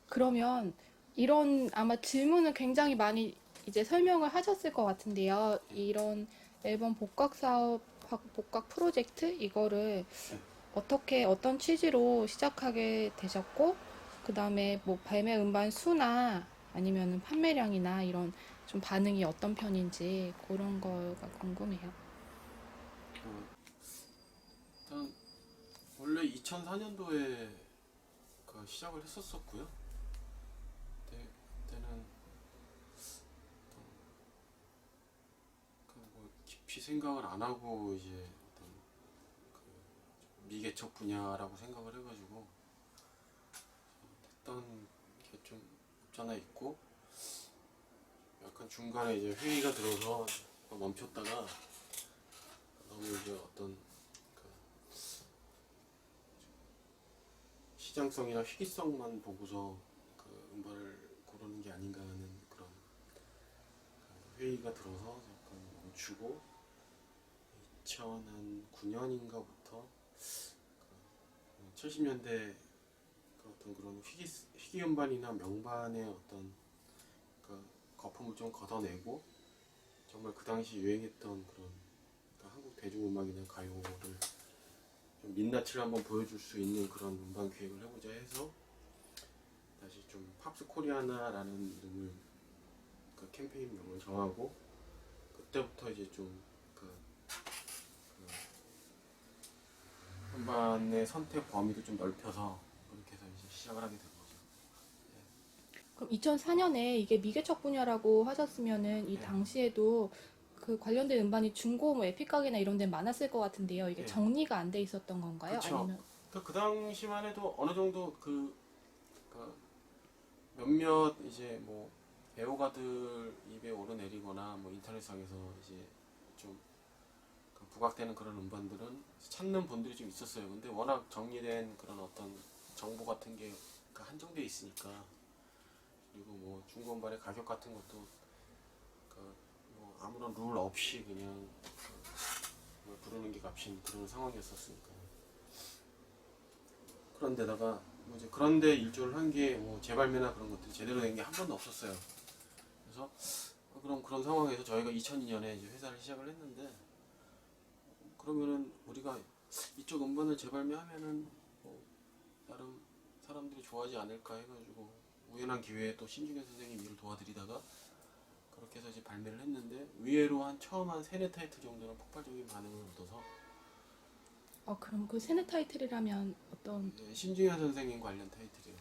그러면 이런 아마 질문을 굉장히 많이 이제 설명을 하셨을 것 같은데요. 이런 앨범 복각 사업, 복각 프로젝트 이거를 어떻게 어떤 취지로 시작하게 되셨고, 그 다음에 뭐 발매 음반 수나 아니면 판매량이나 이런 좀 반응이 어떤 편인지 그런 거가 궁금해요. 어, 일단 원래 2004년도에 그 시작을 했었었고요. 그때는 그뭐 깊이 생각을 안 하고 이제 어떤 그 미개척 분야라고 생각을 해가지고 했던 게 좀 없지 않아 있고, 약간 중간에 이제 회의가 들어서 멈췄다가 너무 이제 어떤 그 시장성이나 희귀성만 보고서 그 음반을 고르는 게 아닌가 하는 그런 회의가 들어서 약간 멈추고, 2009년인가부터 70년대 그 어떤 그런 희귀 음반이나 명반의 어떤 그 거품을 좀 걷어내고, 정말 그 당시 유행했던 그런 그 한국 대중음악이나 가요를 좀 민낯을 한번 보여줄 수 있는 그런 음반 기획을 해보자 해서 다시 좀 팝스 코리아나라는 이름을, 그 캠페인명을 정하고, 그때부터 이제 좀그 음반의 선택 범위도 좀 넓혀서 그렇게 해서 이제 시작을 하게 된 거죠. 그럼 2004년에 이게 미개척 분야라고 하셨으면은 이 예, 당시에도 그 관련된 음반이 중고 뭐 에픽가게나 이런 데 많았을 것 같은데요. 이게 예, 정리가 안 돼 있었던 건가요? 그쵸. 아니면 그 당시만 해도 어느 정도 그 몇몇 이제 뭐 애호가들 입에 오르내리거나 뭐 인터넷상에서 이제 좀그 부각되는 그런 음반들은 찾는 분들이 좀 있었어요. 근데 워낙 정리된 그런 어떤 정보 같은 게 한정돼 있으니까, 그리고 뭐 중고 음반의 가격 같은 것도 그뭐 아무런 룰 없이 그냥 뭐 부르는 게 값인 그런 상황이었었으니까. 그런데다가 뭐 이제 그런데 일조를 한 게 뭐 재발매나 그런 것들이 제대로 된 게 한 번도 없었어요. 그래서 그럼 그런 상황에서 저희가 2002년에 이제 회사를 시작을 했는데, 그러면은 우리가 이쪽 음반을 재발매하면은 뭐 나름 사람들이 좋아하지 않을까 해가지고 우연한 기회에 또 신중현 선생님 일을 도와드리다가 그렇게 해서 이제 발매를 했는데, 의외로 처음 한 세네 타이틀 정도는 폭발적인 반응을 얻어서, 그럼 그 세네 타이틀이라면 어떤 예, 신중현 선생님 관련 타이틀이요.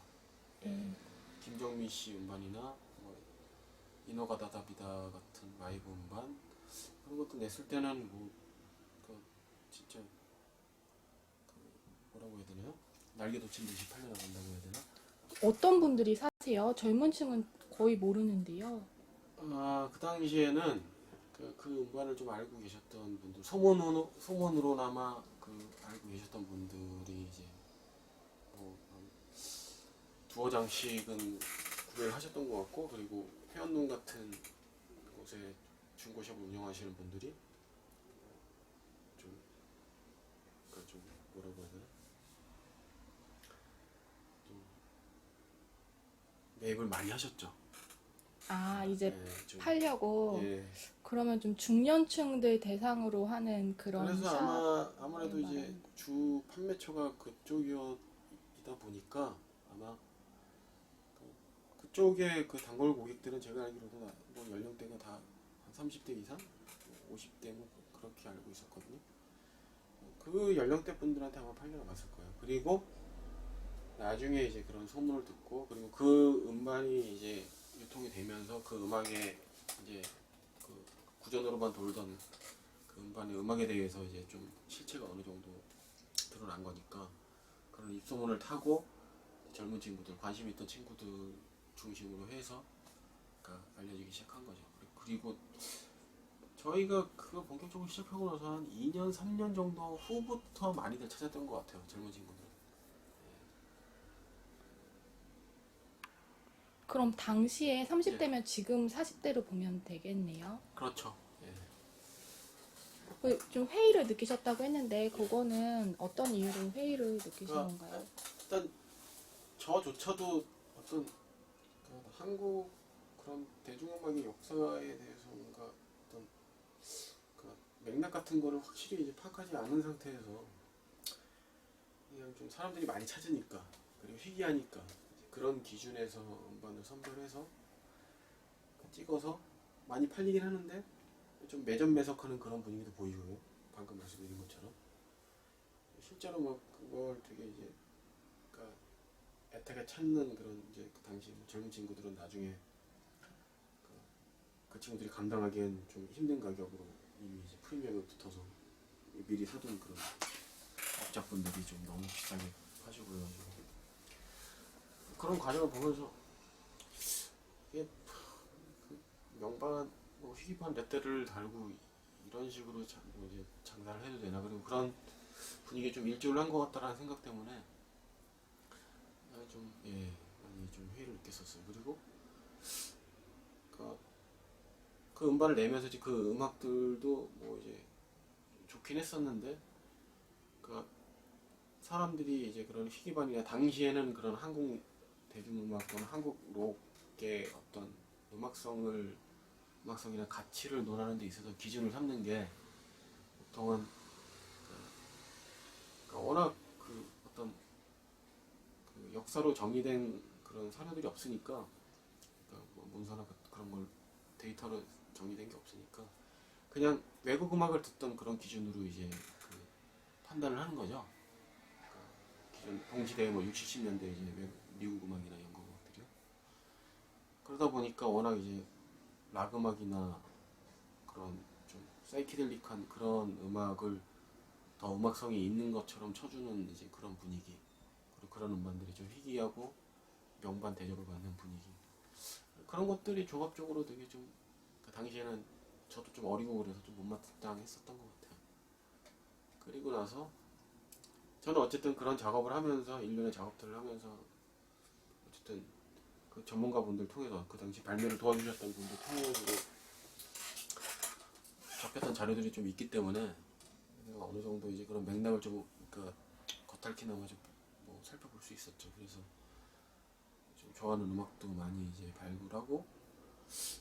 예, 음, 김정민 씨 음반이나 뭐 이노가다다비다 같은 라이브 음반 그런 것도 냈을 때는 그 진짜 뭐라고 해야 되나요? 날개 돋친 듯이 팔려나간다고 해야 되나? 어떤 분들이 사세요? 젊은 층은 거의 모르는데요. 그 당시에는 그 음반을 좀 알고 계셨던 분들, 소문으로나마 알고 계셨던 분들이 이제 뭐한 두어 장씩은 구매를 하셨던 것 같고, 그리고 회원동 같은 곳에 중고샵을 운영하시는 분들이 좀, 좀 뭐라고 해야 되나? 좀 매입을 많이 하셨죠. 이제 예, 좀, 팔려고. 예. 그러면 좀 중년층들 대상으로 하는 그런 그래서 샵을 아무래도 이제 말하는. 주 판매처가 그쪽이다 보니까 아마 그쪽에 그 단골 고객들은 제가 알기로도 뭐 연령대가 다 한 30대 이상, 50대 뭐 그렇게 알고 있었거든요. 그 연령대 분들한테 아마 팔려나갔을 거예요. 그리고 나중에 이제 그런 소문을 듣고, 그리고 그 음반이 이제 유통이 되면서 그 음악에 이제 그 구전으로만 돌던 그 음반의 음악에 대해서 이제 좀 실체가 어느 정도 드러난 거니까, 그런 입소문을 타고 젊은 친구들, 관심 있던 친구들 중심으로 해서 알려지기 시작한 거죠. 그리고 저희가 그거 본격적으로 시작하고 나서 한 2년, 3년 정도 후부터 많이들 찾았던 것 같아요. 젊은 친구들. 그럼 당시에 예, 30대면 지금 40대로 보면 되겠네요. 그렇죠. 예, 좀 회의를 느끼셨다고 했는데 그거는 어떤 이유로 회의를 느끼신 그러니까 건가요? 일단 저조차도 어떤 한국 그런 대중음악의 역사에 대해서 뭔가 어떤 그 맥락 같은 거를 확실히 이제 파악하지 않은 상태에서 그냥 좀 사람들이 많이 찾으니까 그리고 희귀하니까 그런 기준에서 음반을 선별해서 찍어서 많이 팔리긴 하는데 좀 매점매석하는 그런 분위기도 보이고요. 방금 말씀드린 것처럼 실제로 뭐 그걸 되게 이제 그러니까 애타게 찾는 그런 이제 그 당시 젊은 친구들은 나중에 그 친구들이 감당하기엔 좀 힘든 가격으로 이미 이제 프리미엄에 붙어서 미리 사둔 그런 업자분들이 좀 너무 비싸게 파시고 그래가지고 그런 과정을 보면서 이게 그 명반 뭐 희귀판 렛대를 달고 이런 식으로 뭐 이제 장사를 해도 되나 그리고 그런 분위기에 좀 일조를 한 것 같다라는 생각 때문에 좀 많이 좀 회의를 느꼈었어요. 그리고 그 음반을 내면서 이제 그 음악들도 뭐 이제 좋긴 했었는데 그 사람들이 이제 그런 희귀반이나 당시에는 그런 한국 대중음악과 한국 록의 어떤 음악성이나 가치를 논하는 데 있어서 기준을 삼는 게 보통은 워낙 그 어떤 그 역사로 정의된 그런 사료들이 없으니까 뭐 문서나 그런 걸 데이터로 정의된 게 없으니까 그냥 외국 음악을 듣던 그런 기준으로 이제 그 판단을 하는 거죠. 기존 동시대에 뭐 60, 70년대 이제 미국 음악이나 영국 음악들이요. 그러다 보니까 워낙 이제 락 음악이나 그런 좀 사이키델릭한 그런 음악을 더 음악성이 있는 것처럼 쳐주는 이제 그런 분위기 그리고 그런 음반들이 좀 희귀하고 명반 대접을 받는 분위기 그런 것들이 종합적으로 되게 좀 그 당시에는 저도 좀 어리고 그래서 좀 못마땅했었던 것 같아요. 그리고 나서 저는 어쨌든 그런 작업을 하면서 일련의 작업들을 하면서 어쨌든 그 전문가분들 통해서 그 당시 발매를 도와주셨던 분들 통해서 접했던 자료들이 좀 있기 때문에 내가 어느 정도 이제 그런 맥락을 좀 겉핥기나마 좀 뭐 살펴볼 수 있었죠. 그래서 좀 좋아하는 음악도 많이 이제 발굴하고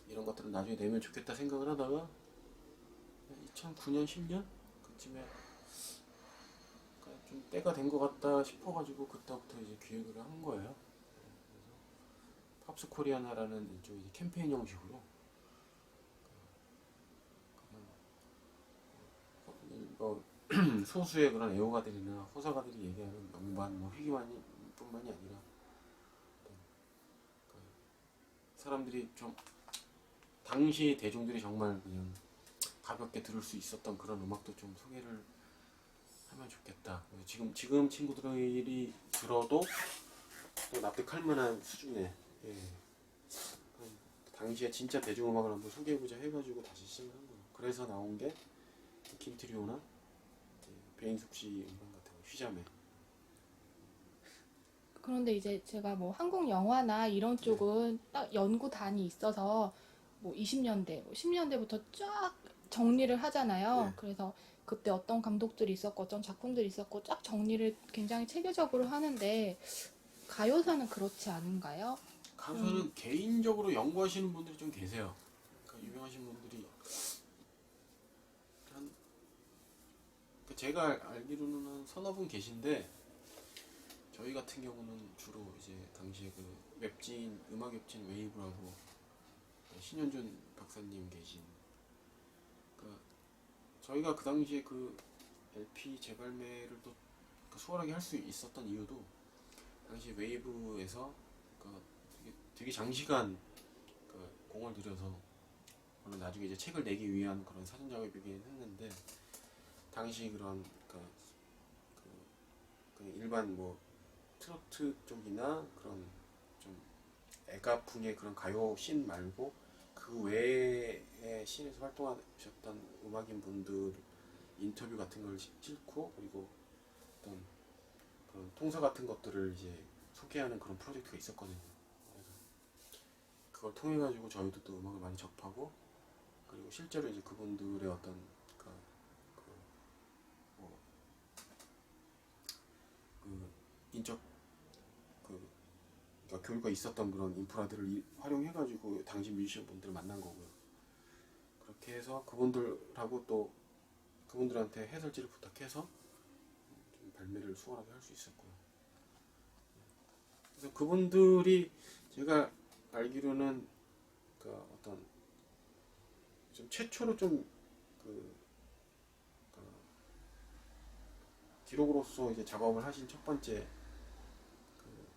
이런 것들을 나중에 내면 좋겠다 생각을 하다가 2009년, 10년 그쯤에 좀 때가 된 것 같다 싶어가지고 그때부터 이제 기획을 한 거예요. 그래서 팝스 코리아나라는 일종의 이제 캠페인 형식으로 뭐 소수의 그런 애호가들이나 호사가들이 얘기하는 명반, 뭐 희귀만이 뿐만이 아니라 사람들이 좀 당시 대중들이 정말 그냥 가볍게 들을 수 있었던 그런 음악도 좀 소개를 하면 좋겠다. 지금 친구들이 들어도 또 납득할 만한 수준의 당시에 진짜 대중음악을 한번 소개해보자 해가지고 다시 시작을 한 거예요. 그래서 나온 게 김트리오나 배인숙 씨 음반 같은 거, 휘자매. 그런데 이제 제가 뭐 한국 영화나 이런 쪽은 딱 연구단이 있어서 뭐 20년대, 뭐 10년대부터 쫙 정리를 하잖아요. 네. 그래서 그때 어떤 감독들이 있었고 어떤 작품들이 있었고 쫙 정리를 굉장히 체계적으로 하는데 가요사는 그렇지 않은가요? 가수는 개인적으로 연구하시는 분들이 좀 계세요. 그러니까 유명하신 분들이 한 제가 알기로는 한 서너 분 계신데 저희 같은 경우는 주로 이제 당시에 그 웹진 음악 웹진 웨이브라고 신현준 박사님 계신 그러니까 저희가 그 당시에 그 LP 재발매를 또 수월하게 할 수 있었던 이유도 당시 웨이브에서 되게 장시간 공을 들여서 물론 나중에 이제 책을 내기 위한 그런 사전 작업이긴 했는데 당시 그런 일반 뭐 트로트 쪽이나 그런 좀 애가풍의 그런 가요 씬 말고 그 외의 씬에서 활동하셨던 음악인 분들 인터뷰 같은 걸 찍고 그리고 어떤 그런 통서 같은 것들을 이제 소개하는 그런 프로젝트가 있었거든요. 그래서 그걸 통해 가지고 저희도 또 음악을 많이 접하고 그리고 실제로 이제 그분들의 어떤 뭐 인적 교류가 있었던 그런 인프라들을 활용해가지고 당시 뮤지션 분들을 만난 거고요. 그렇게 해서 그분들하고 또 그분들한테 해설지를 부탁해서 좀 발매를 수월하게 할 수 있었고요. 그래서 그분들이 제가 알기로는 그 어떤 좀 최초로 좀 그 기록으로서 이제 작업을 하신 첫 번째 그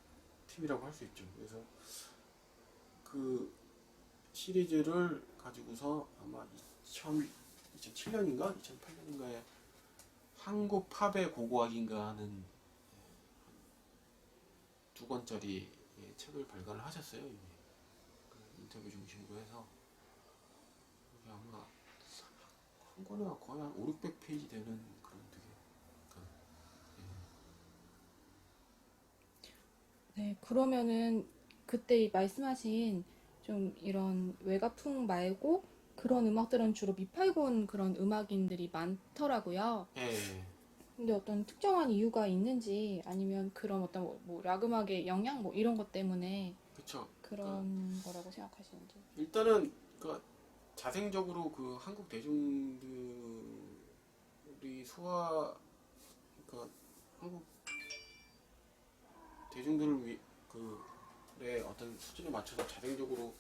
팀이라고 할 수 있죠. 그래서 그 시리즈를 가지고서 아마 2007년인가 2008년인가에 한국 팝의 고고학인가 하는 2권짜리 책을 발간을 하셨어요. 이미. 그 인터뷰 중심으로 해서 그게 아마 한 권에 거의 한 5, 600페이지 되는 그런 되게 네, 그러면은 그때 말씀하신 좀 이런 외가풍 말고 그런 음악들은 주로 미팔군 그런 음악인들이 많더라고요. 예. 근데 어떤 특정한 이유가 있는지 아니면 그런 어떤 뭐 락 음악의 영향 뭐 이런 것 때문에 그쵸. 그런 거라고 생각하시는지. 일단은 그 자생적으로 그 한국 대중들이 그 한국 대중들을 그의 어떤 수준에 맞춰서 자생적으로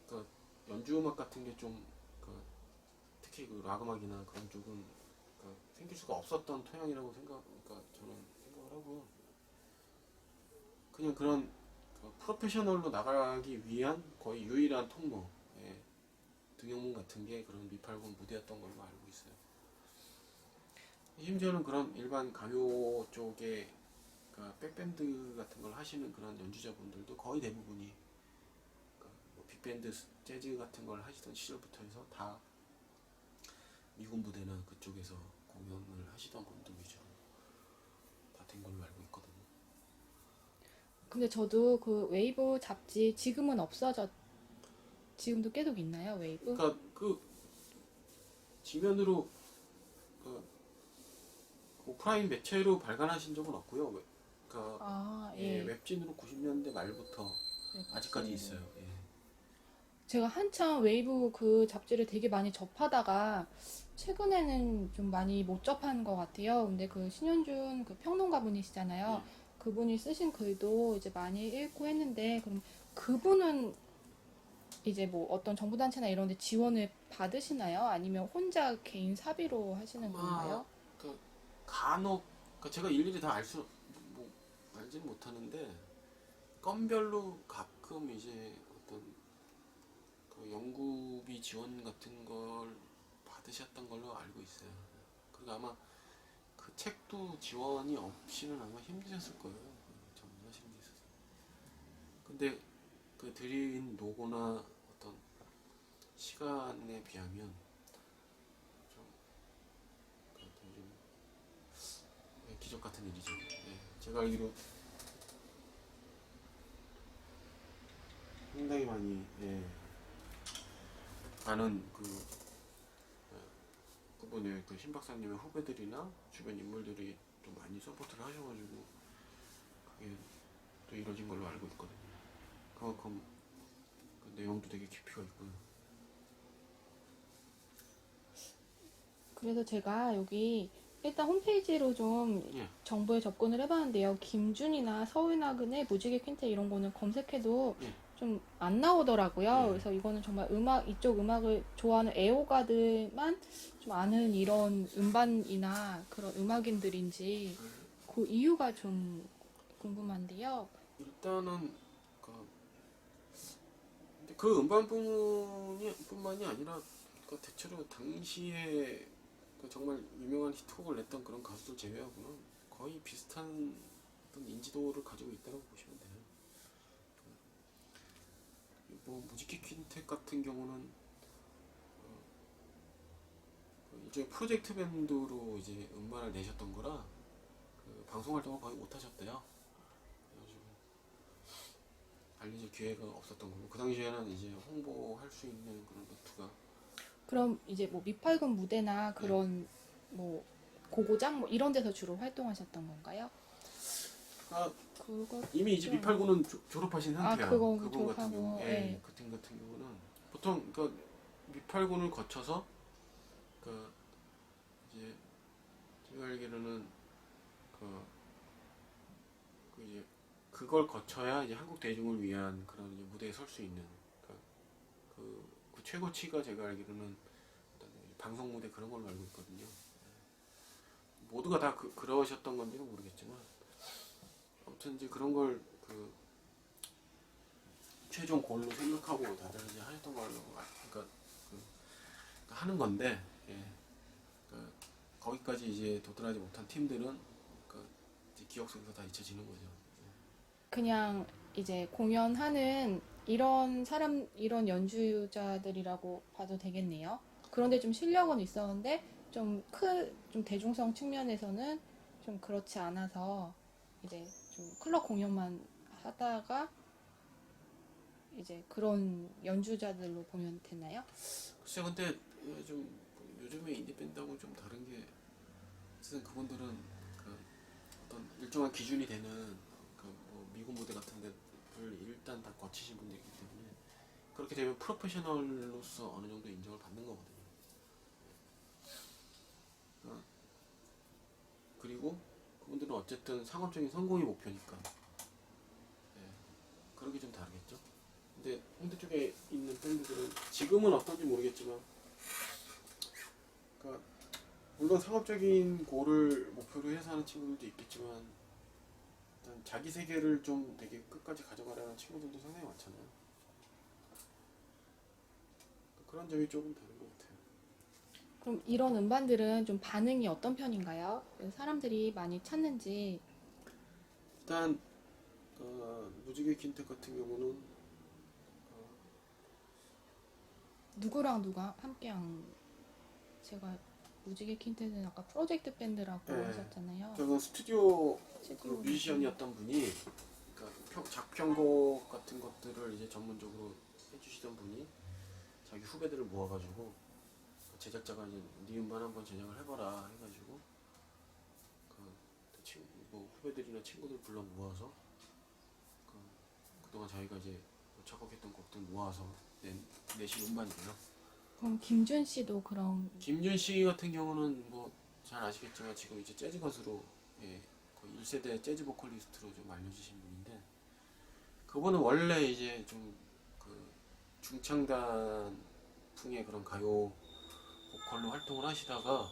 그 연주 음악 같은 게 좀 특히 그 락 음악이나 그런 쪽은 생길 수가 없었던 토양이라고 그러니까 저는 생각을 하고요. 그냥 그런 프로페셔널로 나가기 위한 거의 유일한 통로의 등용문 같은 게 그런 미팔군 무대였던 걸로 알고 있어요. 심지어는 그런 일반 가요 쪽에 백밴드 같은 걸 하시는 그런 연주자분들도 거의 대부분이 뭐 빅밴드 재즈 같은 걸 하시던 시절부터 해서 다 미군 부대나 그쪽에서 공연을 하시던 분들 위주로 다 된 걸로 알고 있거든요. 근데 저도 그 웨이브 잡지 지금은 지금도 계속 있나요, 웨이브? 그러니까 그 지면으로 그 오프라인 매체로 발간하신 적은 없고요. 그러니까 아, 예, 예. 웹진으로 90년대 말부터 아직까지 웹진으로. 있어요. 예. 제가 한참 웨이브 그 잡지를 되게 많이 접하다가 최근에는 좀 많이 못 접하는 것 같아요. 근데 그 신현준 그 평론가 분이시잖아요. 예. 그분이 쓰신 글도 이제 많이 읽고 했는데 그럼 그분은 이제 뭐 어떤 정부단체나 이런 데 지원을 받으시나요? 아니면 혼자 개인 사비로 하시는 아마 건가요? 그 간혹 제가 일일이 다 뭐, 알지는 못하는데 건별로 가끔 이제 어떤 그 연구비 지원 같은 걸 받으셨던 걸로 알고 있어요. 그리고 아마 그 책도 지원이 없이는 아마 힘드셨을 거예요. 전문하시는 데 있어서. 근데 그 드린 노고나 어떤 시간에 비하면 좀, 좀 기적 같은 일이죠. 예, 제가 알기로 상당히 많이 아는 그분의 그 신박사님의 후배들이나 주변 인물들이 좀 많이 서포트를 하셔가지고 그게 또 이루어진 걸로 알고 있거든요. 그만큼 그 내용도 되게 깊이가 있고요. 그래서 제가 여기 일단 홈페이지로 좀 예, 정보에 접근을 해봤는데요. 김준이나 서울나그네, 무지개 퀸테 이런 거는 검색해도 예, 좀 안 나오더라고요. 예. 그래서 이거는 정말 이쪽 음악을 좋아하는 애호가들만 좀 아는 이런 음반이나 그런 음악인들인지 그 이유가 좀 궁금한데요. 일단은 그, 근데 그 음반뿐만이 아니라 대체로 당시에 정말 유명한 히트곡을 냈던 그런 가수들 제외하고는 거의 비슷한 어떤 인지도를 가지고 있다고 보시면 돼요. 뭐 무지개 퀸텍 같은 경우는 그 일종의 프로젝트 밴드로 이제 음반을 내셨던 거라 그 방송 활동을 거의 못 하셨대요. 그래가지고 알려질 기회가 없었던 거고 그 당시에는 이제 홍보할 수 있는 그런 루트가 그럼 이제 뭐 미팔군 무대나 그런 뭐 고고장 뭐 이런 데서 주로 활동하셨던 건가요? 그거 이미 이제 미팔구는 졸업하신 상태야. 그건 그분 같은 졸업하고, 경우, 예. 그 팀 같은 경우는 보통 그러니까 미팔군을 거쳐서 그 이제 제가 알기로는 그, 이제 그걸 거쳐야 이제 한국 대중을 위한 그런 이제 무대에 설 수 있는 그러니까 그 최고치가 제가 알기로는 어떤 방송 무대 그런 걸로 알고 있거든요. 모두가 다 그러셨던 건지는 모르겠지만 아무튼 이제 그런 걸 최종 골로 생각하고 다들 이제 하셨던 걸로 그러니까 하는 건데 거기까지 이제 도달하지 못한 팀들은 이제 기억 속에서 다 잊혀지는 거죠. 그냥 이제 공연하는 이런 연주자들이라고 봐도 되겠네요. 그런데 좀 실력은 있었는데 좀 대중성 측면에서는 좀 그렇지 않아서 이제 좀 클럽 공연만 하다가 이제 그런 연주자들로 보면 되나요? 글쎄 근데 요즘에 인디밴드하고는 좀 다른 게 어쨌든 그분들은 어떤 일정한 기준이 되는 뭐 미국 무대 같은 데를 일단 다 거치신 분들이기 때문에 그렇게 되면 프로페셔널로서 어느 정도 인정을 받는 거거든요. 그리고 그분들은 어쨌든 상업적인 성공이 목표니까 그런 게 좀 다르겠죠. 근데 홍대 쪽에 있는 밴드들은 지금은 어떤지 모르겠지만 그러니까 물론 상업적인 고를 목표로 해서 하는 친구들도 있겠지만 일단 자기 세계를 좀 되게 끝까지 가져가려는 친구들도 상당히 많잖아요. 그런 점이 조금 다른 것 같아요. 그럼 이런 음반들은 좀 반응이 어떤 편인가요? 사람들이 많이 찾는지. 일단 무지개 킨텍 같은 경우는 누구랑 누가 함께한 제가 무지개 킨텍은 아까 프로젝트 밴드라고 네. 하셨잖아요. 저는 스튜디오 스튜디오 뮤지션이었던 분이 작편곡 같은 것들을 이제 전문적으로 해주시던 분이 자기 후배들을 모아가지고 제작자가 이제 네 음반 한번 제작을 해봐라 해가지고 뭐 후배들이나 친구들 불러 모아서 그동안 자기가 이제 작곡했던 곡들 모아서 내신 음반이고요. 그럼 김준 씨도 그런 김준 씨 같은 경우는 뭐 잘 아시겠지만 지금 이제 재즈 가수로 거의 1세대 재즈 보컬리스트로 좀 알려지신 분인데 그분은 원래 이제 좀 중창단풍의 그런 가요 보컬로 활동을 하시다가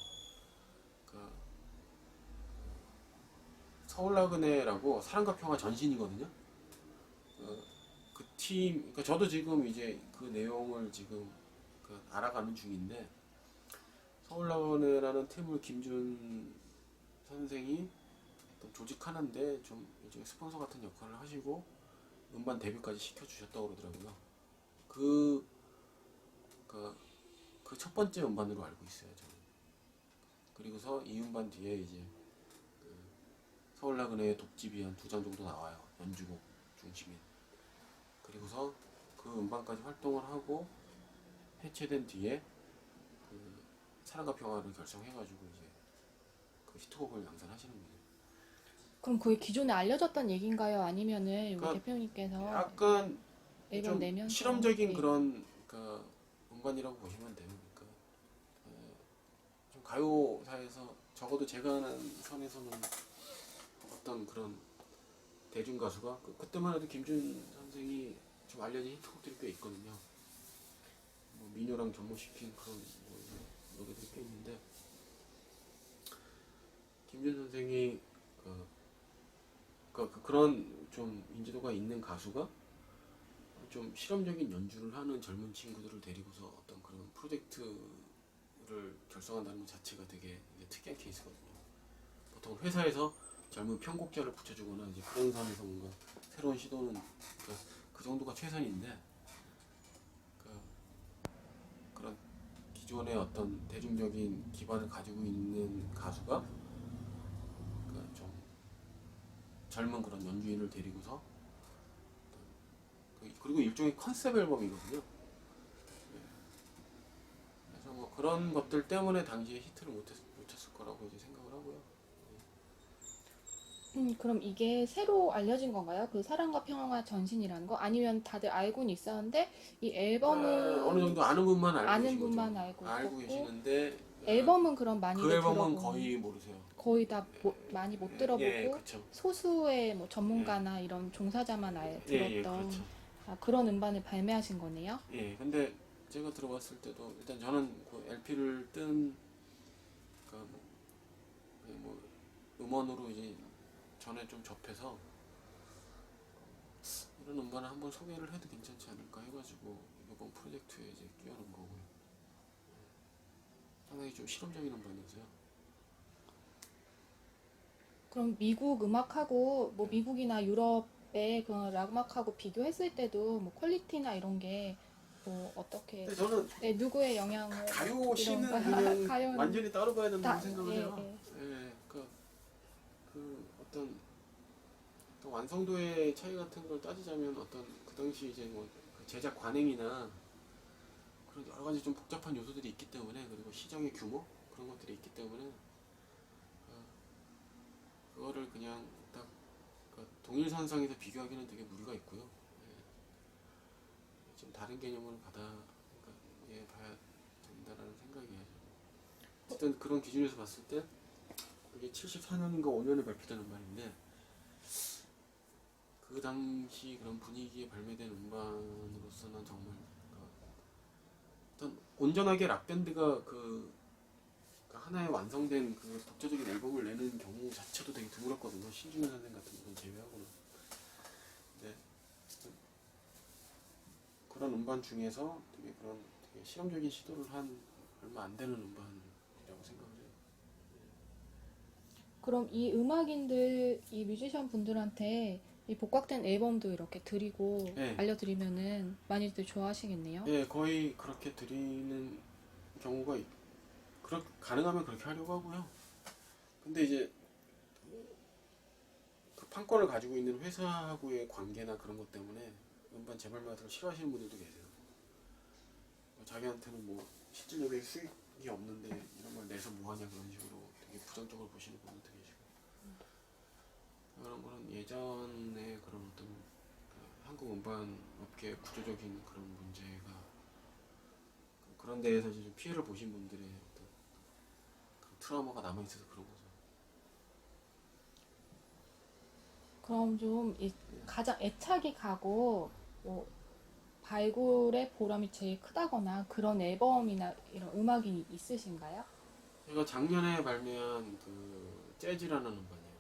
서울나그네라고 사랑과 평화 전신이거든요. 그 팀, 그러니까 저도 지금 이제 그 내용을 지금 알아가는 중인데 서울나그네라는 팀을 김준 선생이 조직하는데 좀 일종의 스폰서 같은 역할을 하시고 음반 데뷔까지 시켜주셨다고 그러더라고요. 그 첫 번째 음반으로 알고 있어요, 저는. 그리고서 이 음반 뒤에 이제 서울나그네의 독집이 한 2장 정도 나와요. 연주곡 중심인. 그리고서 그 음반까지 활동을 하고 해체된 뒤에 사랑과 평화를 결성해가지고 이제 그 히트곡을 양산하시는 거예요. 그럼 거의 기존에 알려졌던 얘기인가요? 아니면은 우리 그러니까 대표님께서 약간 앨범 좀 내면서 실험적인 네. 그런 음반이라고 보시면 돼요. 좀 가요사에서 적어도 제가 아는 선에서는 어떤 그런 대중 가수가 그때만 해도 김준 선생이 좀 알려진 히트곡들이 꽤 있거든요. 뭐 민요랑 접목시킨 그런 뭐 노래들이 꽤 있는데 김준 선생이 그런 좀 인지도가 있는 가수가 좀 실험적인 연주를 하는 젊은 친구들을 데리고서 어떤 그런 프로젝트를 결성한다는 것 자체가 되게 특이한 케이스거든요. 보통 회사에서 젊은 편곡자를 붙여주거나 이제 그런 선에서 뭔가 새로운 시도는 그 정도가 최선인데 그런 기존의 어떤 대중적인 기반을 가지고 있는 가수가 좀 젊은 그런 연주인을 데리고서 그리고 일종의 컨셉 앨범이거든요. 그래서 뭐 그런 것들 때문에 당시에 히트를 못했을 거라고 이제 생각을 하고요. 그럼 이게 새로 알려진 건가요? 그 사랑과 평화 전신이라는 거? 아니면 다들 알고는 있었는데 이 앨범은 어느 정도 아는 분만 알고 아는 계신 거죠. 분만 알고 알고 있었고 계시는데 앨범은 그럼 그 많이들 앨범은 들어보는 거의 모르세요. 거의 다 많이 못 들어보고 예, 그렇죠. 소수의 뭐 전문가나 이런 종사자만 예, 들었던 그렇죠. 그런 음반을 발매하신 거네요. 예, 근데 제가 들어봤을 때도 일단 저는 그 LP를 뜬 그러니까 뭐 음원으로 이제 전에 좀 접해서 이런 음반을 한번 소개를 해도 괜찮지 않을까 해가지고 이번 프로젝트에 이제 끼워놓은 거고요. 상당히 좀 실험적인 음반이어서요. 그럼 미국 음악하고 뭐 미국이나 유럽의 그런 락 음악하고 비교했을 때도 뭐 퀄리티나 이런 게 뭐 어떻게 근데 저는 네, 누구의 영향을 가요 씬은 이런 그냥 가요는 완전히 따로 봐야 된다고 다- 생각을 예, 해요. 예. 예, 그 어떤 완성도의 차이 같은 걸 따지자면 어떤 그 당시 이제 뭐그 제작 관행이나 그런 여러 가지 좀 복잡한 요소들이 있기 때문에 그리고 시장의 규모 그런 것들이 있기 때문에 그거를 그냥 딱 동일선상에서 비교하기는 되게 무리가 있고요. 예, 좀 다른 개념으로 예, 봐야 된다라는 생각이에요. 어쨌든 그런 기준에서 봤을 때 그게 74년인가 5년에 발표된 음반인데 그 당시 그런 분위기에 발매된 음반으로서는 정말 어떤 온전하게 락밴드가 그 하나의 완성된 그 독자적인 앨범을 내는 경우 자체도 되게 드물었거든요. 신중현 선생 같은 분 제외하고는. 근데 그런 음반 중에서 되게 실험적인 시도를 한 얼마 안 되는 음반이라고 생각을 해요. 그럼 이 음악인들, 이 뮤지션 분들한테 이 복각된 앨범도 이렇게 드리고 네. 알려드리면은 많이들 좋아하시겠네요. 예, 거의 그렇게 드리는 경우가 가능하면 그렇게 하려고 하고요. 근데 이제 그 판권을 가지고 있는 회사하고의 관계나 그런 것 때문에 음반 재발매 같은 걸 싫어하시는 분들도 계세요. 자기한테는 뭐 실질적인 수익이 없는데 이런 걸 내서 뭐하냐 그런 식으로 되게 부정적으로 보시는 분들도 계시고 그런 거는 예전에 그런 어떤 한국 음반 업계 구조적인 그런 문제가 그런 데에서 이제 좀 피해를 보신 분들의 어떤 그 트라우마가 남아있어서 그런 거죠. 그럼 좀 가장 애착이 가고 뭐 발굴의 보람이 제일 크다거나 그런 앨범이나 이런 음악이 있으신가요? 제가 작년에 발매한 그 재즈라는 음반이에요.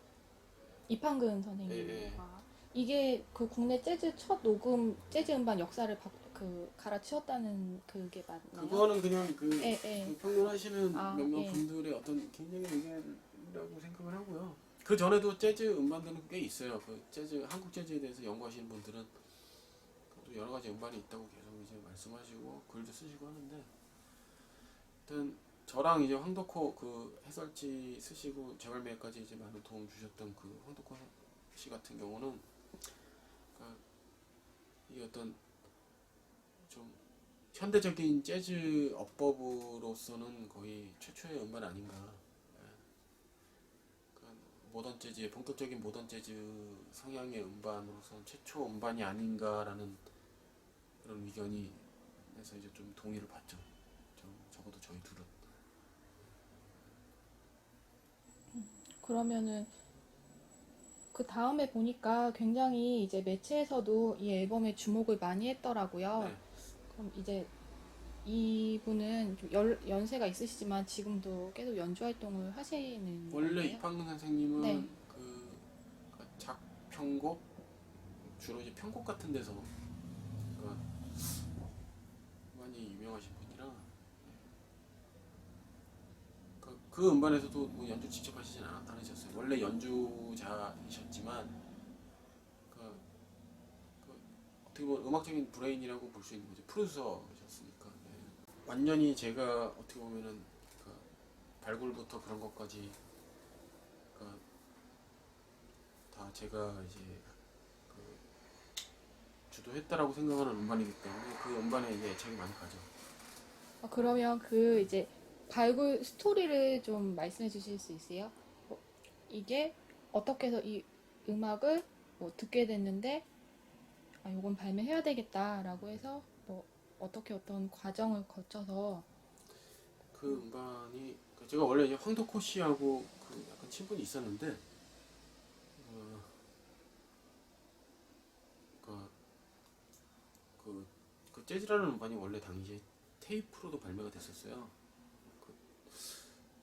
이판근 선생님. 예, 예. 이게 그 국내 재즈 첫 녹음 재즈 음반 역사를 갈아치웠다는 그게 맞나요? 그거는 그냥 예, 예. 그 평론하시는 몇몇 예. 분들의 어떤 개인적인 의견이라고 생각을 하고요. 그 전에도 재즈 음반들은 꽤 있어요. 그 재즈 한국 재즈에 대해서 연구하시는 분들은 또 여러 가지 음반이 있다고 계속 이제 말씀하시고 글도 쓰시고 하는데, 일단 저랑 이제 황덕호 그 해설지 쓰시고 재발매까지 이제 많은 도움 주셨던 그 황덕호 씨 같은 경우는 그러니까 이 어떤 좀 현대적인 재즈 어법으로서는 거의 최초의 음반 아닌가. 그러니까 모던 재즈의 본격적인 모던 재즈 성향의 음반으로서는 최초 음반이 아닌가라는 그런 의견이 해서 이제 좀 동의를 받죠. 적어도 저희 둘은. 그러면은 그 다음에 보니까 굉장히 이제 매체에서도 이 앨범에 주목을 많이 했더라고요. 네. 그럼 이제 이분은 좀 연세가 있으시지만 지금도 계속 연주 활동을 하시는 원래 건가요? 이판근 선생님은 네. 그 작편곡 주로 이제 편곡 같은 데서 그러니까 많이 유명하신 분이라 그 음반에서도 뭐 연주 직접 하시진 않으셨어요. 원래 연주자이셨지만 그 어떻게 보면 음악적인 브레인이라고 볼 수 있는 거죠. 프로듀서셨으니까. 네. 완전히 제가 어떻게 보면은 그 발굴부터 그런 것까지 다 제가 이제 그 주도했다라고 생각하는 음반이기 때문에 그 음반에 이제 애착이 많이 가죠. 그러면 그 이제 발굴 스토리를 좀 말씀해 주실 수 있어요? 이게 어떻게 해서 이 음악을 뭐 듣게 됐는데 아, 이건 발매해야 되겠다라고 해서 뭐 어떻게 어떤 과정을 거쳐서 그 음반이 제가 원래 이제 황덕호 씨하고 그 약간 친분이 있었는데 그, 그, 그 재즈라는 음반이 원래 당시에 테이프로도 발매가 됐었어요. 그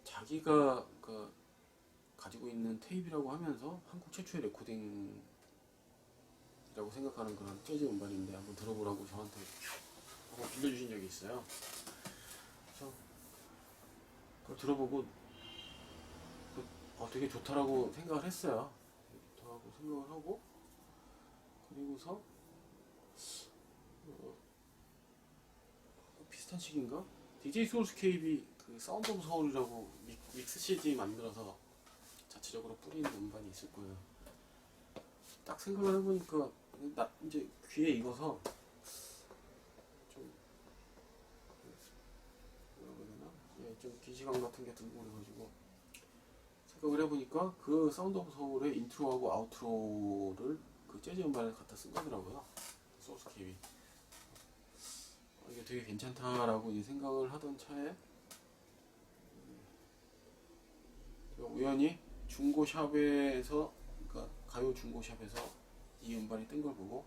자기가 그 가지고 있는 테이프라고 하면서 한국 최초의 레코딩이라고 생각하는 그런 재즈 음반인데 한번 들어보라고 저한테 한번 빌려주신 적이 있어요. 그래서 그걸 들어보고 되게 좋다라고 생각을 했어요. 좋다라고 생각을 하고 그리고서 비슷한 시기인가? DJ 소울스케이프이 그 사운드 오브 서울이라고 믹스 CD 만들어서 자체적으로 뿌리는 음반이 있을 거예요. 딱 생각을 해보니까 나 이제 귀에 익어서 좀 뭐라고 해야 되나? 예, 좀 기시감 같은 게 들고 그래가지고 생각을 해보니까 그 사운드 오브 서울의 인트로하고 아우트로를 그 재즈 음반에 갖다 쓴 거더라고요. 소울스케이프이. 이게 되게 괜찮다라고 이제 생각을 하던 차에 제가 우연히 중고샵에서 그러니까 가요 중고샵에서 이 음반이 뜬 걸 보고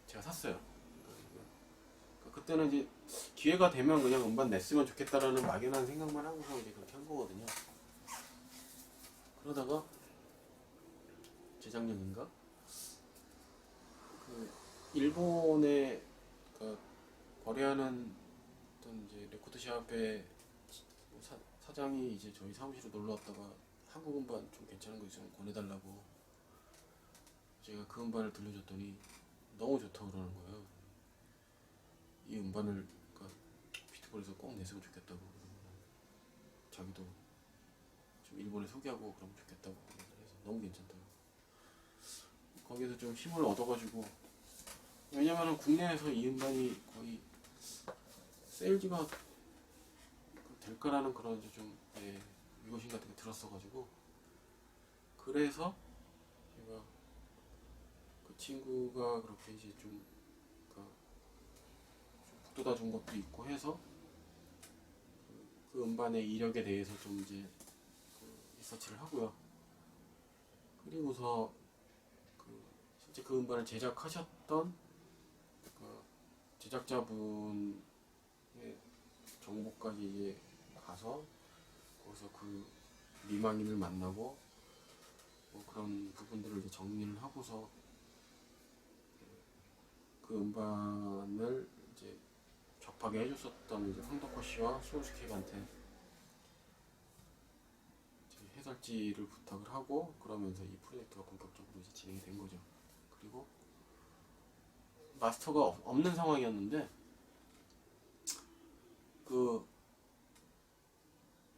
제가 샀어요. 그러니까 그때는 이제 기회가 되면 그냥 음반 냈으면 좋겠다라는 막연한 생각만 하고서 이제 그렇게 한 거거든요. 그러다가 재작년인가 그 일본에 그 거래하는 어떤 이제 레코드샵의 사장이 이제 저희 사무실에 놀러 왔다가 한국 음반 좀 괜찮은 거 있으면 권해달라고 제가 그 음반을 들려줬더니 너무 좋다고 그러는 거예요. 이 음반을 그러니까 피트볼에서 꼭 냈으면 좋겠다고 자기도 좀 일본에 소개하고 그러면 좋겠다고 해서 너무 괜찮다고 거기서 좀 힘을 얻어가지고 왜냐면은 국내에서 이 음반이 거의 세일즈가 될 거라는 그런 이제 좀 위고심 같은 게 들었어가지고 그래서 제가 그 친구가 그렇게 이제 좀 북돋아 준 것도 있고 해서 그 음반의 이력에 대해서 좀 이제 리서치를 하고요. 그리고서 실제 그 음반을 제작하셨던 그 제작자분의 정보까지 이제 가서 거기서 그 미망인을 만나고 뭐 그런 부분들을 이제 정리를 하고서 그 음반을 이제 접하게 해줬었던 이제 황덕호 씨와 소울스케이프한테 해설지를 부탁을 하고 그러면서 이 프로젝트가 본격적으로 이제 진행이 된 거죠. 그리고 마스터가 없는 상황이었는데 그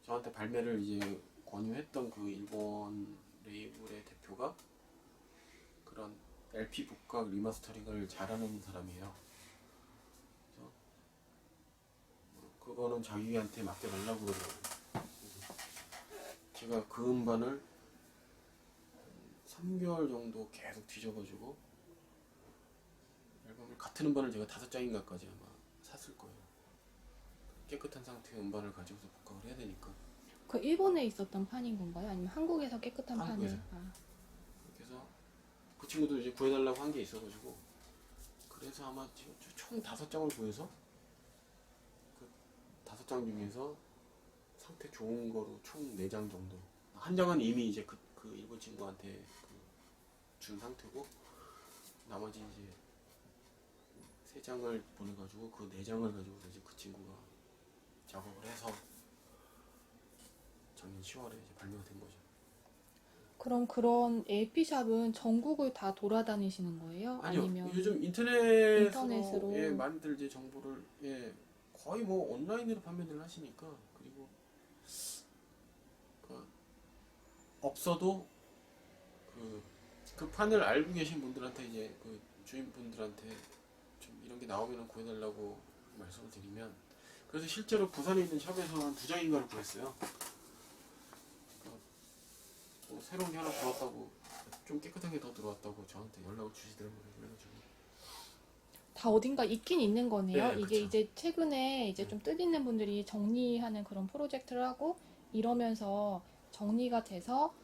저한테 발매를 이제 권유했던 그 일본 레이블의 대표가 그런 LP 복각 리마스터링을 잘하는 사람이에요. 그래서 그거는 자기한테 맡겨달라고 그러더라고요. 제가 그 음반을 3개월 정도 계속 뒤져가지고 앨범을 같은 음반을 제가 5장인가까지 아마 샀을 거예요. 깨끗한 상태의 음반을 가지고서 복각을 해야 되니까. 그 일본에 있었던 판인 건가요? 아니면 한국에서 깨끗한 한국에서. 판을? 아. 그래서 그 친구도 이제 구해달라고 한 게 있어가지고 그래서 아마 지금 총 5장을 구해서 그 5장 중에서 상태 좋은 거로 총 4장 정도. 한 장은 이미 이제 그 일본 친구한테 준 상태고 나머지 이제 3장을 보내가지고 그 4장을 가지고 이제 그 친구가 작업을 해서 작년 10월에 이제 발매가 된 거죠. 그럼 그런 LP샵은 전국을 다 돌아다니시는 거예요? 아니요, 아니면 요즘 인터넷으로? 예, 많이들 이제 정보를 예, 거의 뭐 온라인으로 판매를 하시니까 그리고 그 없어도 그 판을 알고 계신 분들한테 이제 그 주인분들한테 좀 이런 게 나오면 구해달라고 말씀을 드리면 그래서 실제로 부산에 있는 샵에서 한 2장인가를 구했어요. 새로운 게 하나 들어왔다고, 좀 깨끗한 게 더 들어왔다고 저한테 연락을 주시더라고요. 그래가지고 다 어딘가 있긴 있는 거네요. 네, 이게 그쵸. 이제 최근에 이제 네. 좀 뜻있는 분들이 정리하는 그런 프로젝트를 하고 이러면서 정리가 돼서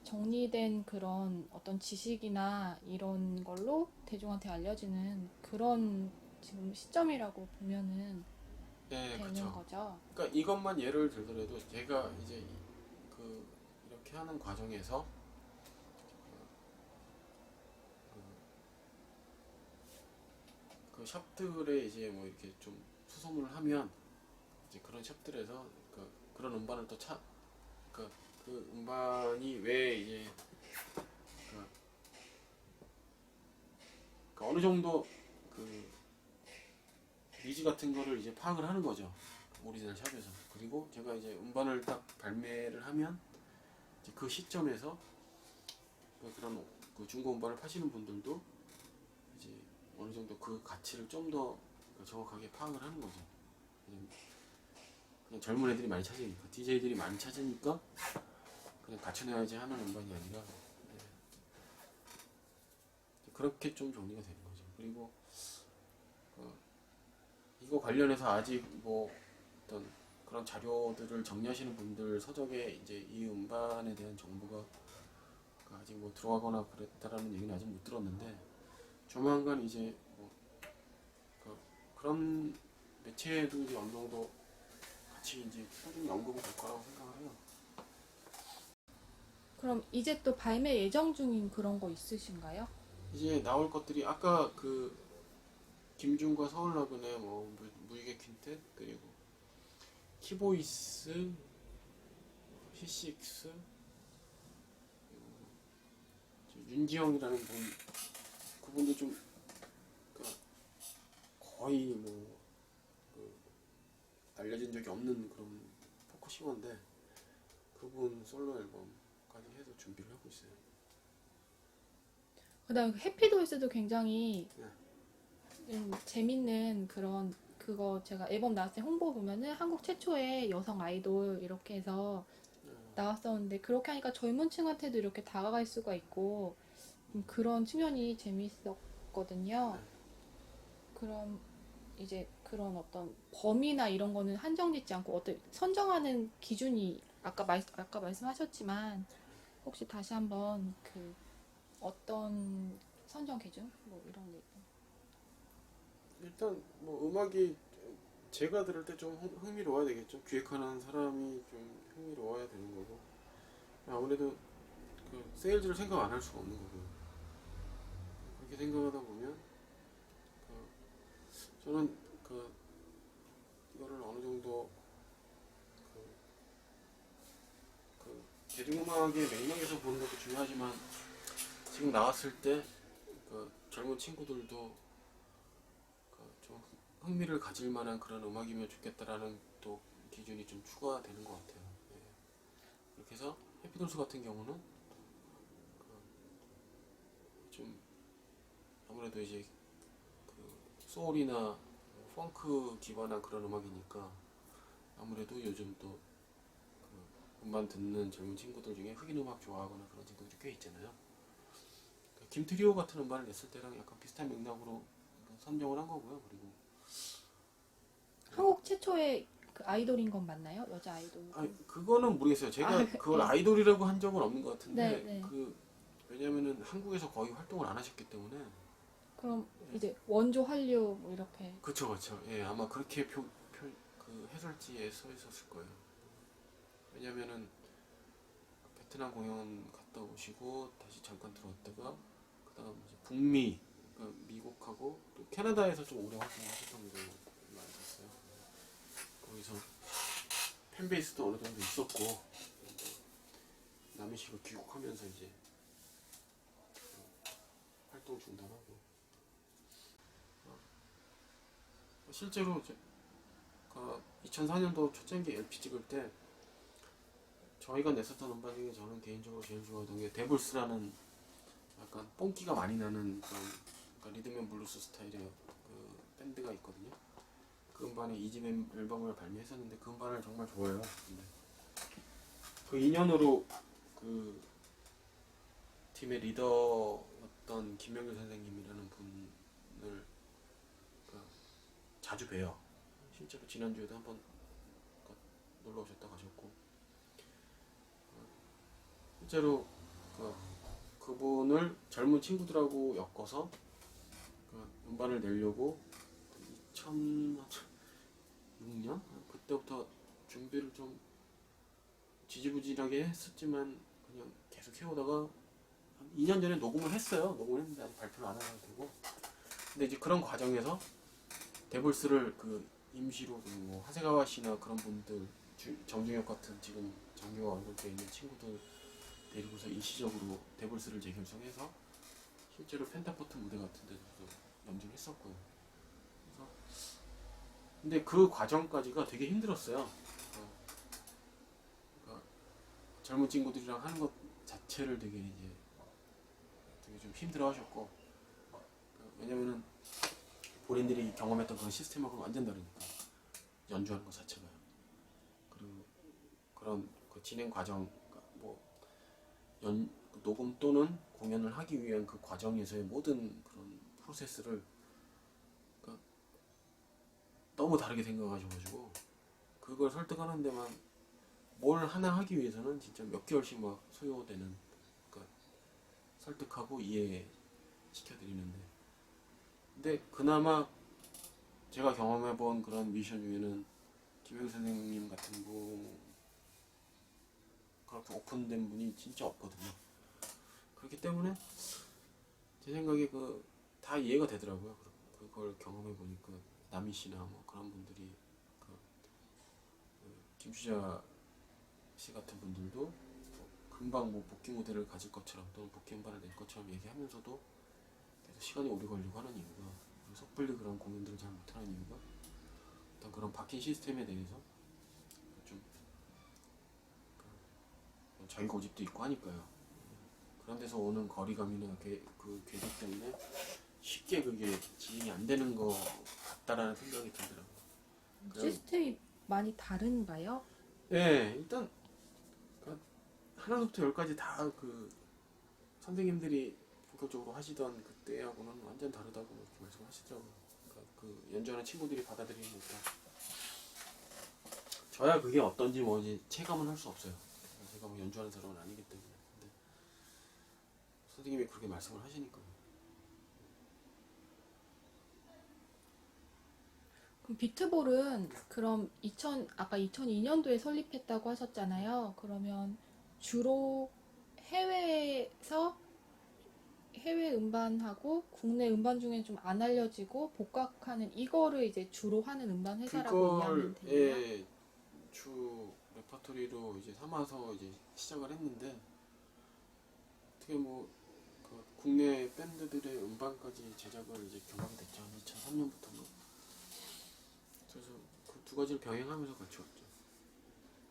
정리된 그런 어떤 지식이나 이런 걸로 대중한테 알려지는 그런 지금 시점이라고 보면은 네, 되는 그쵸. 거죠. 그러니까 이것만 예를 들더라도 제가 이제 그 이렇게 하는 과정에서 그 샵들에 이제 뭐 이렇게 좀 수소문을 하면 이제 그런 샵들에서 그런 음반을 또 그 음반이 왜 이제 그, 그 어느 정도 그 니즈 같은 거를 이제 파악을 하는 거죠. 오리지널 샵에서. 그리고 제가 이제 음반을 딱 발매를 하면 이제 그 시점에서 그런 그 중고 음반을 파시는 분들도 이제 어느 정도 그 가치를 좀 더 정확하게 파악을 하는 거죠. 그냥 젊은 애들이 많이 찾으니까, DJ들이 많이 찾으니까 그냥 갖춰놔야지 하는 음반이 아니라 그렇게 좀 정리가 되는 거죠. 그리고 이거 관련해서 아직 뭐 어떤 그런 자료들을 정리하시는 분들 서적에 이제 이 음반에 대한 정보가 아직 뭐 들어가거나 그랬다라는 얘기는 아직 못 들었는데 조만간 이제 뭐 그런 매체에도 이제 어느 정도 같이 이제 꾸준히 언급이 될 거라고 생각을 해요. 그럼 이제 또 발매 예정 중인 그런 거 있으신가요? 이제 나올 것들이 아까 그 김준과 서울나그네 뭐 무이개 퀸텟 그리고 키보이스 C6 윤지영이라는 분 그분도 좀 그러니까 거의 뭐 알려진 적이 없는 그런 포크 싱어인데 그분 솔로 앨범까지 해서 준비를 하고 있어요. 그다음에 해피도이스도 굉장히 네. 재밌는 그런 그거 제가 앨범 나왔을 때 홍보 보면은 한국 최초의 여성 아이돌 이렇게 해서 나왔었는데 그렇게 하니까 젊은 층한테도 이렇게 다가갈 수가 있고 그런 측면이 재밌었거든요. 그럼 이제 그런 어떤 범위나 이런 거는 한정짓지 않고 어떤 선정하는 기준이 아까 말씀하셨지만 혹시 다시 한번 그 어떤 선정 기준 뭐 이런 얘기. 일단 뭐 음악이 제가 들을 때 좀 흥미로워야 되겠죠. 기획하는 사람이 좀 흥미로워야 되는 거고 아무래도 그 세일즈를 생각 안 할 수가 없는 거고요. 그렇게 생각하다 보면 저는 이거를 어느 정도 대중음악의 맥락에서 보는 것도 중요하지만 지금 나왔을 때 젊은 친구들도 좀 흥미를 가질 만한 그런 음악이면 좋겠다라는 또 기준이 좀 추가되는 것 같아요. 예. 그렇게 해서 해피돌스 같은 경우는 좀 아무래도 이제 소울이나 펑크 기반한 그런 음악이니까 아무래도 요즘 또 음반 듣는 젊은 친구들 중에 흑인 음악 좋아하거나 그런 친구들이 꽤 있잖아요. 김트리오 같은 음반을 냈을 때랑 약간 비슷한 맥락으로 선정을 한 거고요. 그리고 한국 최초의 그 아이돌인 건 맞나요? 여자 아이돌. 그거는 모르겠어요. 제가 아, 그걸 예. 아이돌이라고 한 적은 없는 것 같은데 네, 네. 왜냐면은 한국에서 거의 활동을 안 하셨기 때문에 그럼 이제 원조 한류 뭐 이렇게. 그쵸. 예, 아마 그렇게 그 해설지에 써 있었을 거예요. 왜냐면은 베트남 공연 갔다 오시고 다시 잠깐 들어왔다가 그다음 이제 북미 그러니까 미국하고 또 캐나다에서 좀 오래 활동하셨던 걸로 알고 있어요. 거기서 팬베이스도 어느 정도 있었고 남의식으로 귀국하면서 이제 활동 중단하고 실제로 2004년도 초창기 LP 찍을 때 저희가 냈었던 음반 중에 저는 개인적으로 제일 좋아하던 게 데블스라는 약간 뽕기가 많이 나는 그런 그러니까 리듬앤 블루스 스타일의 그 밴드가 있거든요. 그 음반에 2집 앨범을 발매했었는데 그 음반을 정말 좋아해요. 근데 그 인연으로 그 팀의 리더였던 김명일 선생님이라는 분을 그 자주 봬요. 실제로 지난주에도 한번 놀러 오셨다 가셨고, 실제로 그분을 젊은 친구들하고 엮어서 음반을 내려고 2006년 그때부터 준비를 좀 지지부진하게 했었지만 그냥 계속 해오다가 한 2년 전에 녹음을 했어요. 녹음을 했는데 아직 발표를 안 하고 되고. 근데 이제 그런 과정에서 데블스를 임시로 뭐 하세가와 씨나 그런 분들, 정중혁 같은 지금 장기화 얼굴에 있는 친구들 데리고서 일시적으로 데블스를 재결성해서 실제로 펜타포트 무대 같은 데도 연주를 했었고요. 그래서 근데 그 과정까지가 되게 힘들었어요. 그러니까 젊은 친구들이랑 하는 것 자체를 되게 좀 힘들어하셨고, 왜냐면은 본인들이 경험했던 그런 시스템하고는 완전 다르니까 연주하는 것 자체가. 그리고 그런 그 진행 과정, 뭐 녹음 또는 공연을 하기 위한 그 과정에서의 모든 그런 프로세스를 너무 다르게 생각하셔가지고 그걸 설득하는 데만 뭘 하나 하기 위해서는 진짜 몇 개월씩 막 소요되는, 설득하고 이해시켜드리는데, 근데 그나마 제가 경험해본 그런 뮤지션 중에는 김영 선생님 같은 분 그렇게 오픈된 분이 진짜 없거든요. 그렇기 때문에 제 생각에 다 이해가 되더라고요. 그걸 경험해 보니까 남희 씨나 뭐 그런 분들이 김수자 씨 같은 분들도 금방 뭐 복귀 무대를 가질 것처럼 또는 복귀 음반을 낼 것처럼 얘기하면서도 계속 시간이 오래 걸리고 하는 이유가, 섣불리 그런 공연들을 잘 못하는 이유가 어떤 그런 박힌 시스템에 대해서 좀 자기 고집도 있고 하니까요. 그런 데서 오는 거리감이나 그 궤도 때문에 쉽게 그게 진행이 안 되는 것 같다라는 생각이 들더라고요. 시스템이 많이 다른가요? 네, 일단 하나부터 열까지 다 선생님들이 본격적으로 하시던 그때하고는 완전 다르다고 이렇게 말씀하시더라고요. 그 연주하는 친구들이 받아들이는 것도 저야 그게 어떤지 뭐지 체감은 할 수 없어요. 제가 뭐 연주하는 사람은 아니기 때문에. 근데 선생님이 그렇게 말씀을 하시니까. 그럼 비트볼은 그럼 아까 2002년도에 설립했다고 하셨잖아요. 그러면 주로 해외에서 해외 음반하고 국내 음반 중에 좀 안 알려지고 복각하는 이거를 이제 주로 하는 음반 회사라고 이해하면 그걸 되나요? 주 레퍼토리로 이제 삼아서 이제 시작을 했는데, 어떻게 국내 밴드들의 음반까지 제작을 이제 경험이 됐죠. 2003년부터인가. 그래서 그 두 가지를 병행하면서 같이 왔죠.